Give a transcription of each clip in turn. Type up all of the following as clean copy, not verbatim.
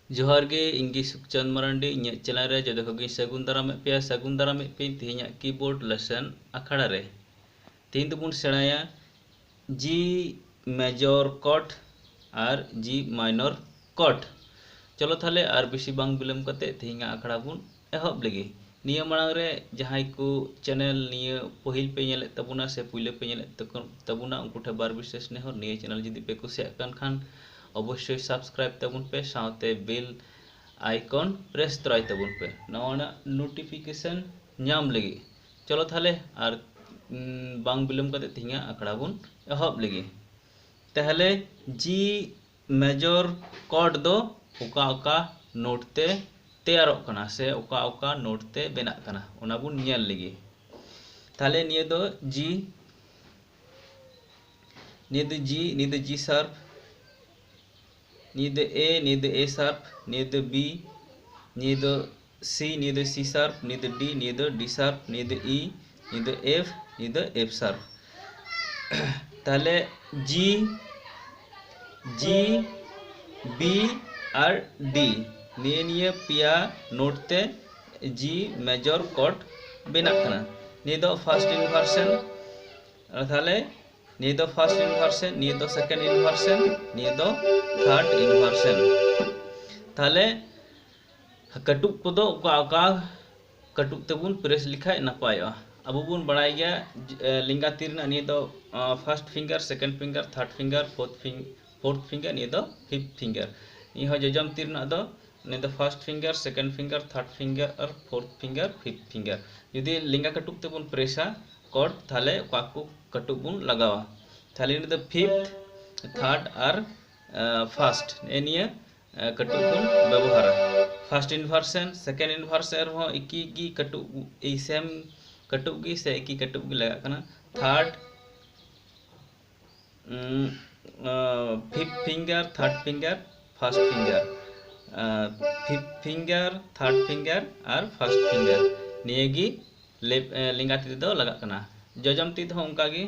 जोहार गे इंगी सुखचंद मरांडी इन चैनल रे जो को सगुन दाराम पे सगुन दाराम पे तेहना कीबोर्ड लेसन अखाड़ा रे तीन दोबुन सेणाया जी मेजर कॉर्ड और जी माइनर कॉर्ड। चलो थाले और बेसी बांग बिलम कते तेहना अखाड़ा बुन एहब लगे निया मांग रे जहां को चैनल निया पहिल पे नेले तबुना से पुइले पे नेले तबुना उनको ठे बार विशेष नेहर निया चैनल जदि पे कुसिया कान खान अवश्य सब्सक्राइब तबुन पे साथे बेल आइकन प्रेस तराई तबुन पे नवा नोटिफिकेशन नाम लगी। चलो थाले और बांग बिलम कते तेहना अखाड़ा बुन एहब लगे ताहले जी मेजर कॉर्ड दो ओका ओका नोट ते तैयारों कना से ओका ओका नोट ते बेना कना ओना बुन नेल लगी। ताहले निये दो जी निये दो जी शार्प निये दो ए शार्प निये दो बी निये दो सी शार्प निये दो डी शार्प निये दो ई निये दो एफ शार्प। ताहले जी बी और डी निये निये पिया नोट ते जी मेजर कॉर्ड बेना कना निये दो फर्स्ट इन्वर्सन ताहले निये दो फर्स्ट इन्वर्सन निये दो सेकंड इन्वर्सन निये दो थर्ड इन्वर्सन। ताहले कटुक को दो ओका कटुक तेबुन प्रेस लिखाय नपाया अब बुन बड़ाई गया लिंगा तीर निये दो first finger second finger third finger fourth finger निये दो फिफ्थ फिंगर निये जजम तीर ना दो निये दो first finger second finger third finger और फोर्थ फिंगर फिफ्थ फिंगर यदि लिंगा कटुक तेबुन प्रेसा कॉर्ड थाले काकु कटुक बुन लगावा थाले निये दो फिफ्थ थर्ड और फर्स्ट निये कटुक बुन व्यवहारा फर्स्ट इन्वर्सन सेकंड इन्वर्सन हो इकी गी कटुक ए सेम कटुक गी से इकी कटुक गी लगा कना third fifth finger third finger first finger fifth finger third finger और फर्स्ट फिंगर निये गी लिंगा ती दो लगा कना जजम ती हो उनका G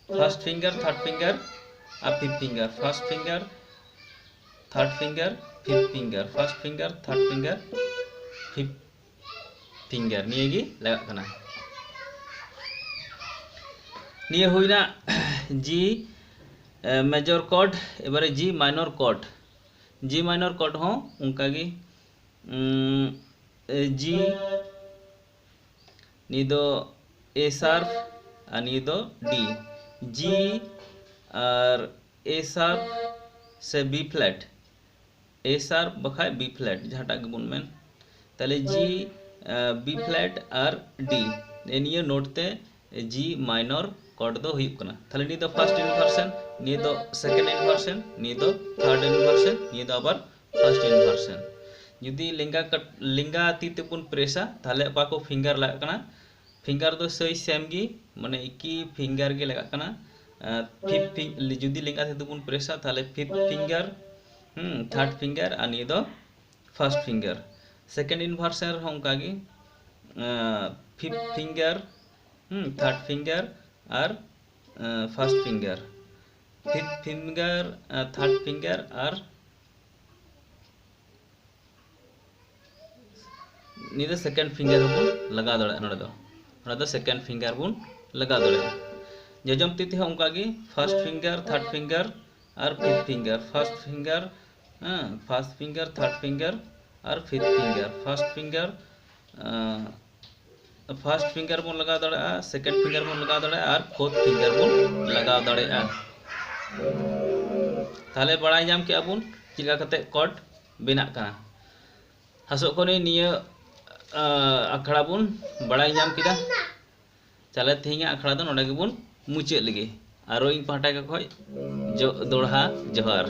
first finger third finger और fifth finger first finger third finger fifth finger first finger third finger fifth finger निये गी लगा कना निये हुईना जी मेजर कॉर्ड एबारे जी माइनर कॉर्ड हो उनका गी जी निये दो ए शार्प और निये दो डी जी और ए शार्प से बी फ्लैट ए शार्प बखाय बी फ्लैट जहाटा के बुन मेन ताले जी बी फ्लैट और डी निये नोट ते जी माइनर कॉर्ड दो हुई कना ताले निये दो फर्स्ट इन्वर्सन निये दो सेकंड इन्वर्सन निये दो थर्ड इन्वर्सन निये दो आबार फर्स्ट इन्वर्सन यदि लिंगा ती ते बुन प्रेसा ताले ओका को फिंगर लगा कना फिंगर दो सही सेम गी माने इकी फिंगर गे लगा कना फिफ्थ यदि लिंगा ती ते बुन प्रेसा ताले फिफ्थ फिंगर थर्ड फिंगर और निये दो फर्स्ट फिंगर सेकंड इन्वर्सन हो उनका गी फिफ्थ फिंगर थर्ड फिंगर और first finger fifth finger third finger और निये दो सेकंड फिंगर बुन लगा दड़े नोडे दो सेकंड फिंगर बुन लगा दड़े जजम ती हो उनका G first finger third finger और fifth finger first finger third finger और फिफ्थ फिंगर फर्स्ट फिंगर बन लगा दड़ा सेकंड फिंगर बन लगा दड़ा और फोर्थ फिंगर बन लगा दड़ा ताले बड़ाई जाम के बुन चिका कते कॉर्ड बेना कना हसो कोनी निये अखड़ा बुन बड़ाई जाम किदा चले तेहना अखड़ा दो नोडे गे बुन मुचाद लगे आरो इन पाहटा के खय जो दोढ़ा जोहार।